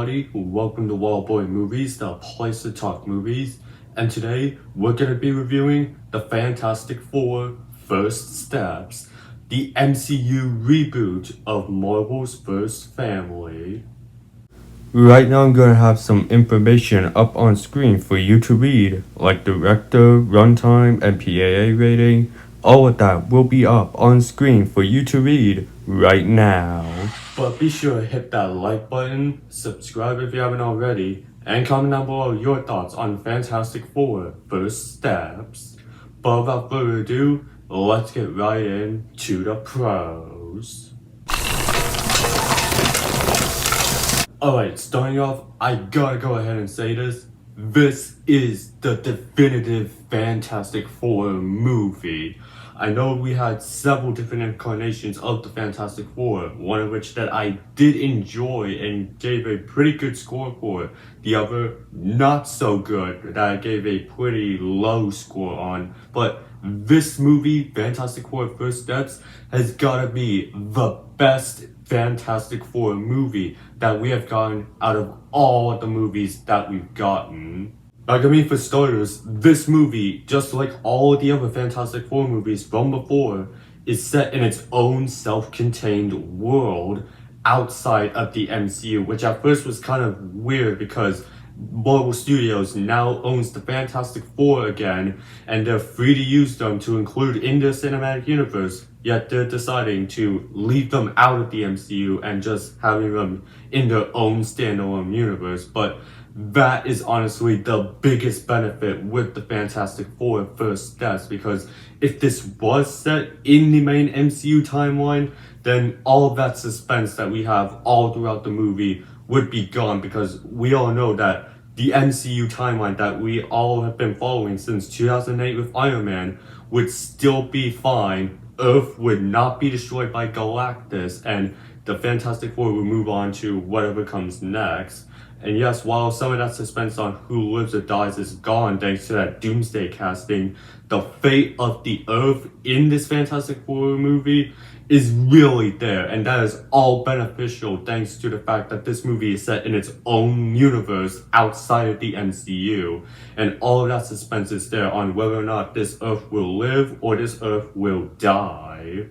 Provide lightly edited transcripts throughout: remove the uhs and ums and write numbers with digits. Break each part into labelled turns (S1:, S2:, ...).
S1: everybody, welcome to Wallboy Movies, the place to talk movies, and today we're going to be reviewing the Fantastic Four First Steps, the MCU reboot of Marvel's First Family. Right now I'm going to have some information up on screen for you to read, like director, runtime, and PAA rating. All of that will be up on screen for you to read right now. But be sure to hit that like button, subscribe if you haven't already, and comment down below your thoughts on Fantastic Four First Steps. But without further ado, let's get right into the pros. Alright, starting off, I gotta go ahead and say this. This is the definitive Fantastic Four movie. I know we had several different incarnations of the Fantastic Four, one of which that I did enjoy and gave a pretty good score for, the other not so good that I gave a pretty low score on. But this movie, Fantastic Four First Steps, has gotta be the best Fantastic Four movie that we have gotten out of all the movies that we've gotten. Like, I mean, for starters, this movie, just like all the other Fantastic Four movies from before, is set in its own self-contained world outside of the MCU, which at first was kind of weird because Marvel Studios now owns the Fantastic Four again, and they're free to use them to include in their cinematic universe, yet they're deciding to leave them out of the MCU and just having them in their own standalone universe. But that is honestly the biggest benefit with the Fantastic Four First Steps, because if this was set in the main MCU timeline, then all of that suspense that we have all throughout the movie would be gone, because we all know that the MCU timeline that we all have been following since 2008 with Iron Man would still be fine. Earth would not be destroyed by Galactus, and the Fantastic Four would move on to whatever comes next. And yes, while some of that suspense on who lives or dies is gone thanks to that Doomsday casting, the fate of the Earth in this Fantastic Four movie is really there, and that is all beneficial thanks to the fact that this movie is set in its own universe outside of the MCU, and all of that suspense is there on whether or not this Earth will live or this Earth will die.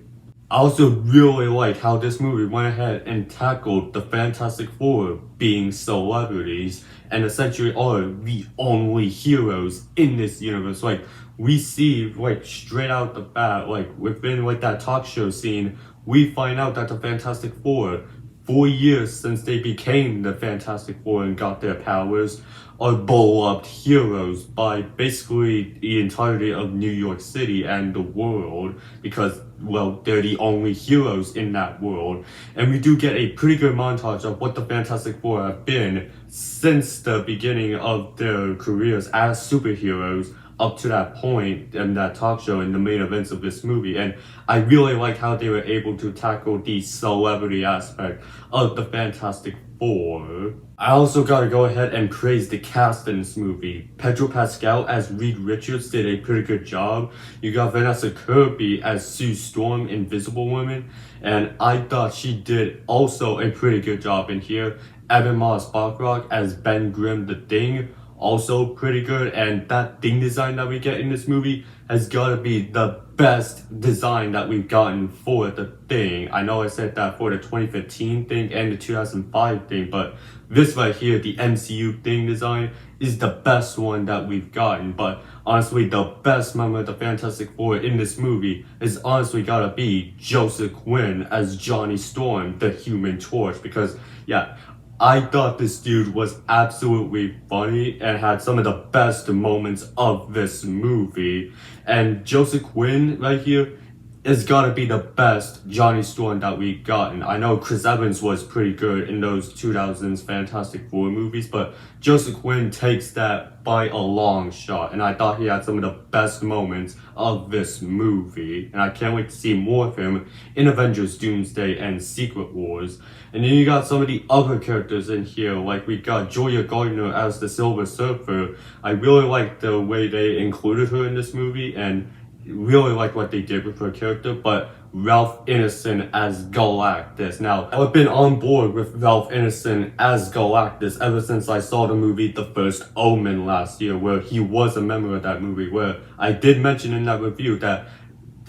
S1: I also really like how this movie went ahead and tackled the Fantastic Four being celebrities and essentially are the only heroes in this universe. Like, we see, like, straight out the bat, like, within, like, that talk show scene, we find out that the Fantastic Four, 4 years since they became the Fantastic Four and got their powers, are beloved heroes by basically the entirety of New York City and the world, because, well, they're the only heroes in that world. And we do get a pretty good montage of what the Fantastic Four have been since the beginning of their careers as superheroes up to that point in that talk show in the main events of this movie. And I really like how they were able to tackle the celebrity aspect of the Fantastic Four. I also gotta go ahead and praise the cast in this movie. Pedro Pascal as Reed Richards did a pretty good job. You got Vanessa Kirby as Sue Storm, Invisible Woman, and I thought she did also a pretty good job in here. Evan Moss Bachrach as Ben Grimm the Thing, also pretty good, and that Thing design that we get in this movie has gotta be the best design that we've gotten for the Thing. I know I said that for the 2015 Thing and the 2005 Thing, but this right here, the MCU Thing design, is the best one that we've gotten. But honestly, the best member of the Fantastic Four in this movie is honestly gotta be Joseph Quinn as Johnny Storm, the Human Torch, because yeah, I thought this dude was absolutely funny and had some of the best moments of this movie. And Joseph Quinn right here is gotta be the best Johnny Storm that we've gotten. I know Chris Evans was pretty good in those 2000s Fantastic Four movies, but Joseph Quinn takes that by a long shot, and I thought he had some of the best moments of this movie, and I can't wait to see more of him in Avengers Doomsday and Secret Wars. And then you got some of the other characters in here, like we got Julia Gardner as the Silver Surfer. I really like the way they included her in this movie, and really like what they did with her character, but Ralph Ineson as Galactus. Now, I've been on board with Ralph Ineson as Galactus ever since I saw the movie The First Omen last year, where he was a member of that movie, where I did mention in that review that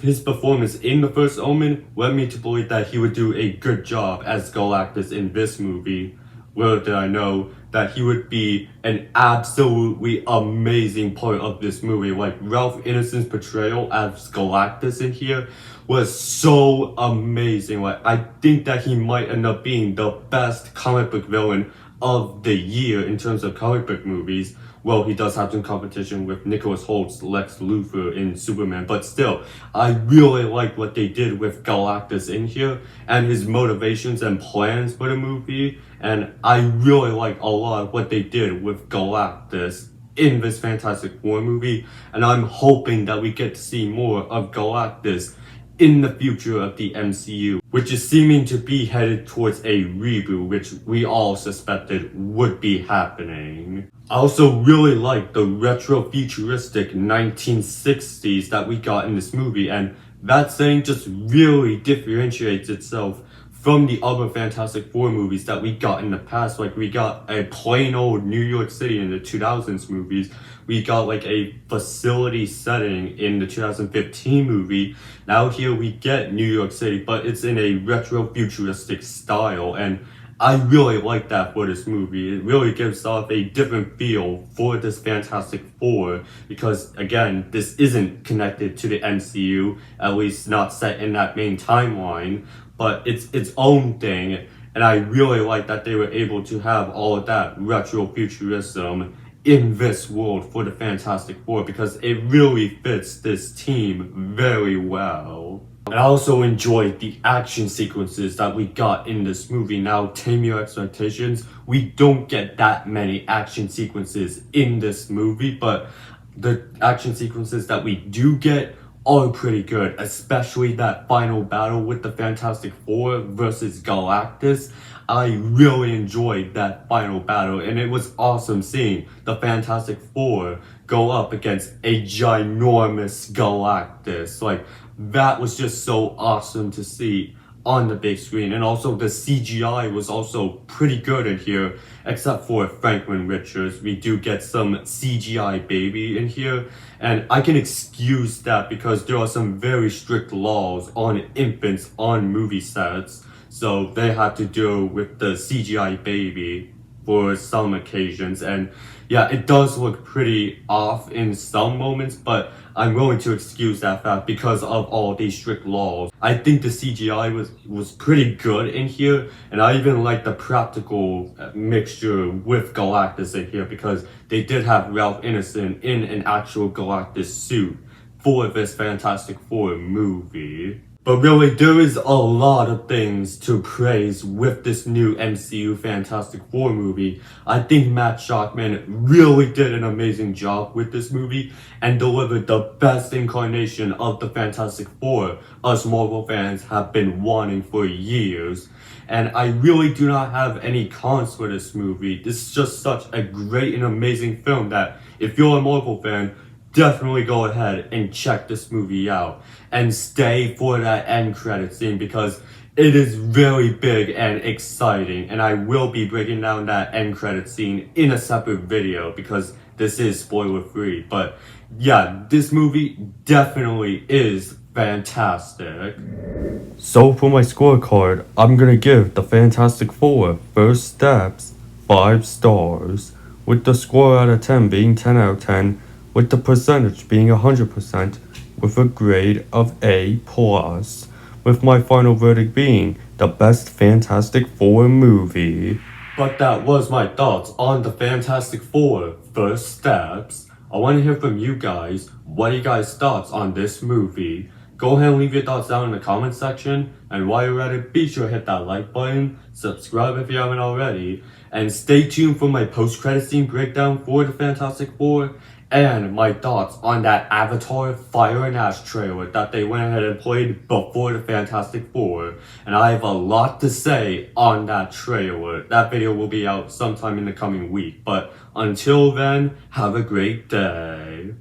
S1: his performance in The First Omen led me to believe that he would do a good job as Galactus in this movie. Little did I know that he would be an absolutely amazing part of this movie. Like, Ralph Ineson's portrayal as Galactus in here was so amazing. Like, I think that he might end up being the best comic book villain of the year in terms of comic book movies. Well, he does have some competition with Nicholas Holt's Lex Luthor in Superman, but still, I really like what they did with Galactus in here and his motivations and plans for the movie, and I really like a lot of what they did with Galactus in this Fantastic Four movie, and I'm hoping that we get to see more of Galactus in the future of the MCU, which is seeming to be headed towards a reboot, which we all suspected would be happening. I also really like the retro-futuristic 1960s that we got in this movie, and that setting just really differentiates itself from the other Fantastic Four movies that we got in the past. Like, we got a plain old New York City in the 2000s movies. We got like a facility setting in the 2015 movie. Now here we get New York City, but it's in a retro-futuristic style, and I really like that for this movie. It really gives off a different feel for this Fantastic Four because, again, this isn't connected to the MCU, at least not set in that main timeline, but it's its own thing, and I really like that they were able to have all of that retro-futurism in this world for the Fantastic Four because it really fits this team very well. And I also enjoyed the action sequences that we got in this movie. Now, tame your expectations. We don't get that many action sequences in this movie, but the action sequences that we do get are pretty good, especially that final battle with the Fantastic Four versus Galactus. I really enjoyed that final battle, and it was awesome seeing the Fantastic Four go up against a ginormous Galactus. Like, that was just so awesome to see on the big screen. And also the CGI was also pretty good in here, except for Franklin Richards. We do get some CGI baby in here, and I can excuse that because there are some very strict laws on infants on movie sets, so they had to deal with the CGI baby for some occasions. And yeah, it does look pretty off in some moments, but I'm going to excuse that fact because of all these strict laws. I think the CGI was pretty good in here, and I even like the practical mixture with Galactus in here because they did have Ralph Ineson in an actual Galactus suit for this Fantastic Four movie. But really, there is a lot of things to praise with this new MCU Fantastic Four movie. I think Matt Shakman really did an amazing job with this movie and delivered the best incarnation of the Fantastic Four us Marvel fans have been wanting for years. And I really do not have any cons for this movie. This is just such a great and amazing film that if you're a Marvel fan, definitely go ahead and check this movie out and stay for that end credit scene because it is very big and exciting, and I will be breaking down that end credit scene in a separate video because this is spoiler free. But yeah, this movie definitely is fantastic. So for my scorecard, I'm gonna give the Fantastic Four First Steps 5 stars, with the score out of 10 being 10 out of 10, with the percentage being 100%, with a grade of A+, with my final verdict being the best Fantastic Four movie. But that was my thoughts on the Fantastic Four First Steps. I want to hear from you guys. What are you guys' thoughts on this movie? Go ahead and leave your thoughts down in the comment section, and while you're at it, be sure to hit that like button, subscribe if you haven't already, and stay tuned for my post-credit scene breakdown for the Fantastic Four, and my thoughts on that Avatar Fire and Ash trailer that they went ahead and played before the Fantastic Four. And I have a lot to say on that trailer. That video will be out sometime in the coming week. But until then, have a great day.